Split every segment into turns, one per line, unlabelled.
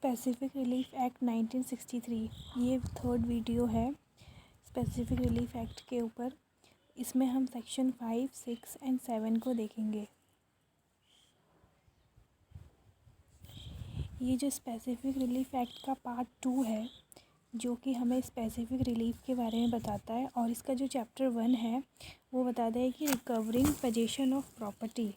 Specific relief act 1963, ये third video है specific relief act के ऊपर। इसमें हम सेक्शन 5, 6 एंड 7 को देखेंगे। ये जो स्पेसिफिक रिलीफ एक्ट का पार्ट 2 है, जो कि हमें स्पेसिफिक रिलीफ के बारे में बताता है, और इसका जो चैप्टर 1 है वो बताता है कि रिकवरिंग पोजीशन ऑफ प्रॉपर्टी।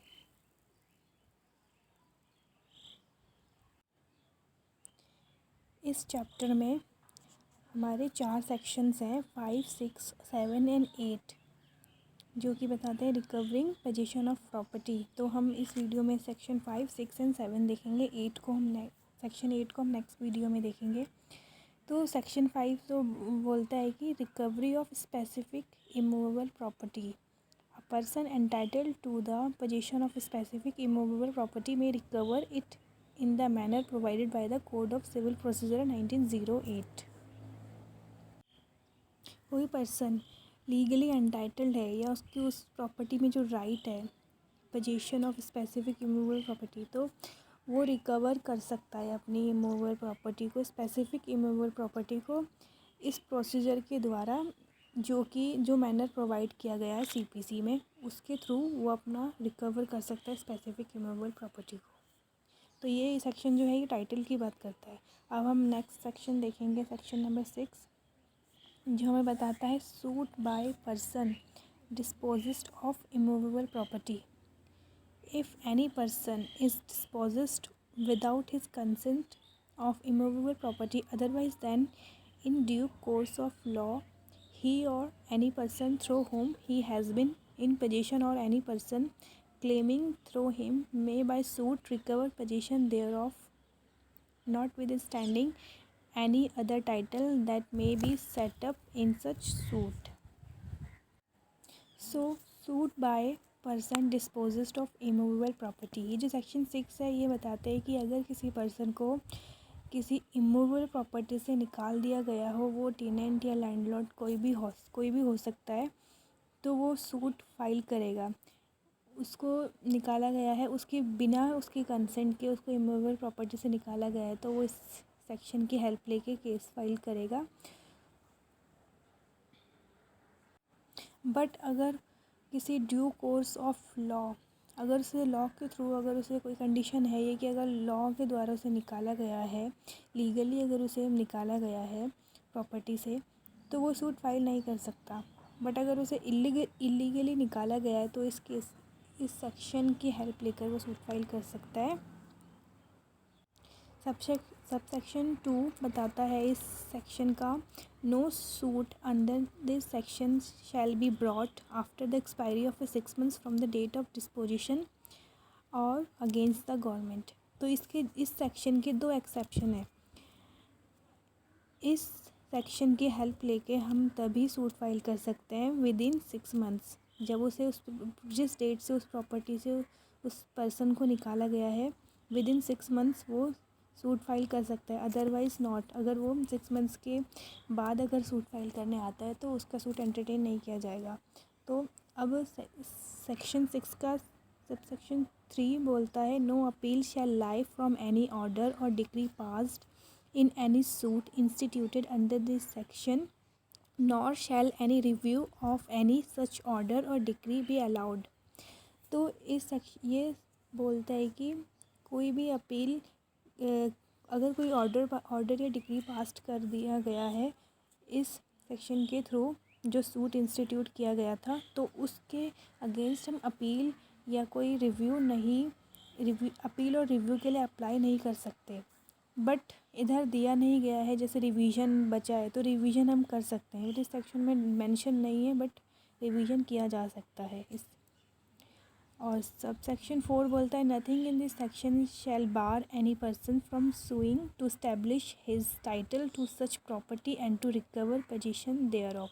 इस चैप्टर में हमारे 4 सेक्शंस हैं, 5, 6, 7 एंड 8, जो कि बताते हैं रिकवरिंग पोजीशन ऑफ प्रॉपर्टी। तो हम इस वीडियो में सेक्शन 5, 6 एंड 7 देखेंगे। सेक्शन 8 को हम नेक्स्ट वीडियो में देखेंगे। तो सेक्शन 5 तो बोलता है कि recovery of specific immovable property, a person entitled to the position of specific immovable property में recover it in the manner provided by the code of civil procedure 1908। कोई पर्सन लीगली एंटाइटल्ड है या उसकी उस प्रॉपर्टी में जो right है, position of specific immovable property, तो वो रिकवर कर सकता है अपनी इमूवेबल प्रॉपर्टी को, स्पेसिफिक इमूवेबल प्रॉपर्टी को इस प्रोसीजर के द्वारा, जो मैनर प्रोवाइड किया गया है सीपीसी में, उसके थ्रू वो अपना रिकवर कर सकता है स्पेसिफिक इमूवेबल प्रॉपर्टी को। तो ये सेक्शन जो है ये टाइटल की बात करता है। अब हम नेक्स्ट सेक्शन देखेंगे, सेक्शन नंबर 6, जो हमें बताता है suit by person disposed of immovable property. If any person is dispossessed without his consent of immovable property otherwise than in due course of law, he or any person through whom he has been in possession or any person claiming through him may by suit recover possession thereof, notwithstanding any other title that may be set up in such suit. So, suit by person disposed of immovable property. ये जो section 6 है ये बताते हैं कि अगर किसी person को किसी इमूवेबल प्रॉपर्टी से निकाल दिया गया हो, वो टेनेंट या लैंडलॉर्ड कोई भी हो सकता है, तो वो सूट फाइल करेगा। उसको निकाला गया है, उसके बिना उसके कंसेंट के उसको इमूवेबल प्रॉपर्टी से निकाला गया है, तो वो इस सेक्शन की हेल्प लेके केस फाइल करेगा। बट अगर किसी ड्यू कोर्स ऑफ लॉ, अगर उसे लॉ के थ्रू, अगर उसे कोई कंडीशन है ये कि अगर लॉ के द्वारा उसे निकाला गया है, लीगली अगर उसे निकाला गया है प्रॉपर्टी से, तो वो सूट फाइल नहीं कर सकता। बट अगर उसे इलीगली निकाला गया है तो इस सेक्शन की हेल्प लेकर वो सूट फाइल कर सकता है। सबसेक्शन 2 बताता है इस सेक्शन का, no suit under this section shall be brought after the expiry of 6 months from the date of disposition or against the government. तो इस सेक्शन के 2 एक्सेप्शन है। इस सेक्शन की हेल्प लेके हम तभी सूट फाइल कर सकते हैं विदिन 6 months, जब उसे जिस डेट से उस प्रॉपर्टी से उस पर्सन को निकाला गया है, विदिन 6 months वो सूट फाइल कर सकता है। अदरवाइज़ नॉट, अगर वो 6 months के बाद अगर सूट फाइल करने आता है तो उसका सूट एंटरटेन नहीं किया जाएगा। तो अब सेक्शन 6 का सबसेक्शन 3 बोलता है, no appeal shall lie from any order और decree passed in any suit instituted under this section, nor shall any review of any such order or decree be allowed। तो ये बोलता है कि कोई भी अपील, अगर कोई ऑर्डर या डिक्री पास कर दिया गया है इस सेक्शन के थ्रू, जो सूट इंस्टीट्यूट किया गया था, तो उसके अगेंस्ट हम अपील या कोई अपील और रिव्यू के लिए अप्लाई नहीं कर सकते। बट इधर दिया नहीं गया है, जैसे रिवीजन बचा है तो रिवीजन हम कर सकते हैं। इस सेक्शन में मेंशन नहीं है, बट रिवीजन किया जा सकता है इस। और सब सेक्शन 4 बोलता है, nothing in this section shall bar any person from suing to establish his title to such property and to recover possession thereof.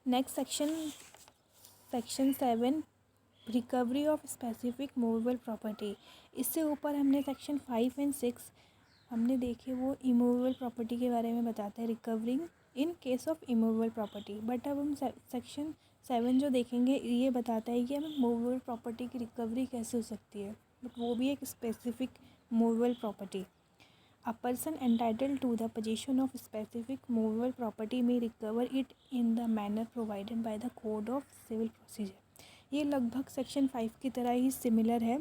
Next section 7, recovery of specific movable property. इससे ऊपर हमने section 5 and 6 हमने देखे, वो immovable property के बारे में बताते हैं, recovering in case of immovable property. But अब हम सेक्शन 7 जो देखेंगे ये बताता है कि हमें मूवेबल प्रॉपर्टी की रिकवरी कैसे हो सकती है, बट वो भी एक specific movable property. A person entitled to the possession of specific movable property may recover it in the manner provided by the Code of Civil Procedure. ये लगभग सेक्शन 5 की तरह ही सिमिलर है,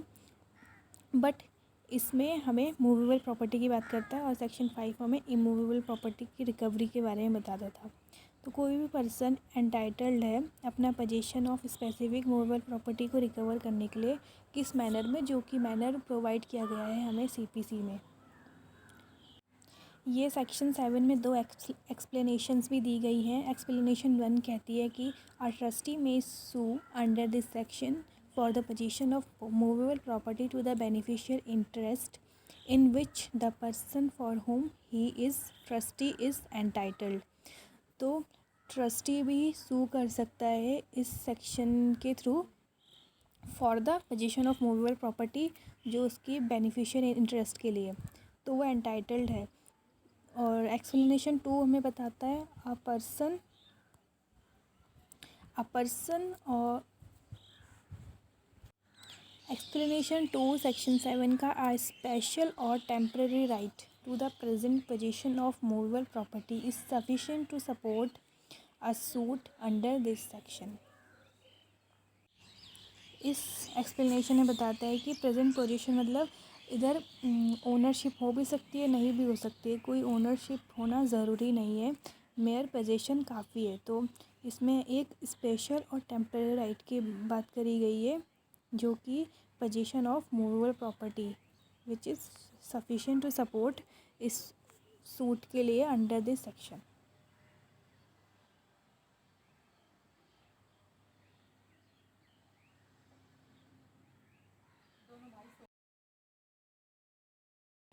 बट इसमें हमें मूवेबल प्रॉपर्टी की बात करता है और सेक्शन 5 हमें इमूवेबल प्रॉपर्टी की रिकवरी के बारे में बताता था। तो कोई भी पर्सन एंटाइटल्ड है अपना position of specific movable property को रिकवर करने के लिए किस मैनर में, जो कि मैनर प्रोवाइड किया गया है हमें सीपीसी में। ये सेक्शन 7 में 2 एक्सप्लेनेशंस भी दी गई हैं। एक्सप्लेनेशन 1 कहती है कि अ ट्रस्टी में sue under this section for the possession of movable property to the beneficial interest in which the person for whom he is trustee is entitled। तो ट्रस्टी भी सू कर सकता है इस सेक्शन के through for the position of movable property, जो उसकी beneficial interest के लिए, तो वो एंटाइटल्ड है। और एक्सप्लेनेशन 2 हमें बताता है अ पर्सन और एक्सप्लेनेशन 2 सेक्शन 7 का a special or temporary right to the present possession of movable property is sufficient to support a suit under this section. इस एक्सप्लेनेशन में बताता है कि प्रेजेंट पोजीशन मतलब इधर ओनरशिप हो भी सकती है, नहीं भी हो सकती है, कोई ओनरशिप होना ज़रूरी नहीं है, मेयर पोजीशन काफ़ी है। तो इसमें एक स्पेशल और टेम्पररी राइट की बात करी गई है, जो कि possession of movable property which is sufficient to support इस सूट के लिए अंडर दिस सेक्शन।